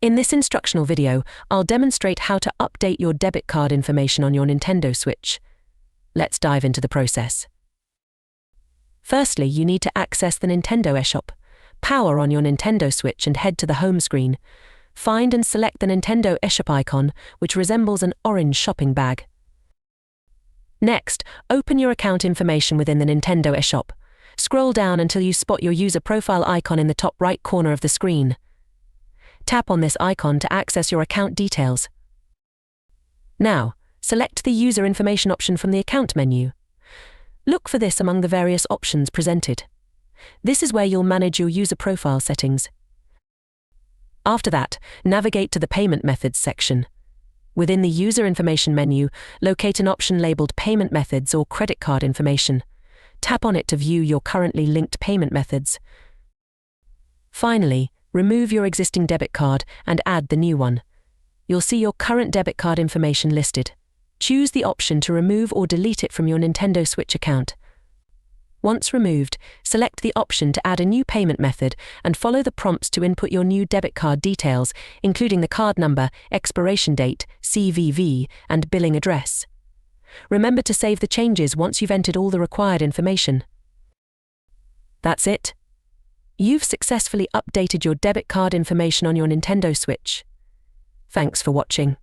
In this instructional video, I'll demonstrate how to update your debit card information on your Nintendo Switch. Let's dive into the process. Firstly, you need to access the Nintendo eShop. Power on your Nintendo Switch and head to the home screen. Find and select the Nintendo eShop icon, which resembles an orange shopping bag. Next, open your account information within the Nintendo eShop. Scroll down until you spot your user profile icon in the top right corner of the screen. Tap on this icon to access your account details. Now, select the user information option from the account menu. Look for this among the various options presented. This is where you'll manage your user profile settings. After that, navigate to the Payment Methods section. Within the User Information menu, locate an option labeled Payment Methods or Credit Card Information. Tap on it to view your currently linked payment methods. Finally, remove your existing debit card and add the new one. You'll see your current debit card information listed. Choose the option to remove or delete it from your Nintendo Switch account. Once removed, select the option to add a new payment method and follow the prompts to input your new debit card details, including the card number, expiration date, CVV, and billing address. Remember to save the changes once you've entered all the required information. That's it. You've successfully updated your debit card information on your Nintendo Switch. Thanks for watching.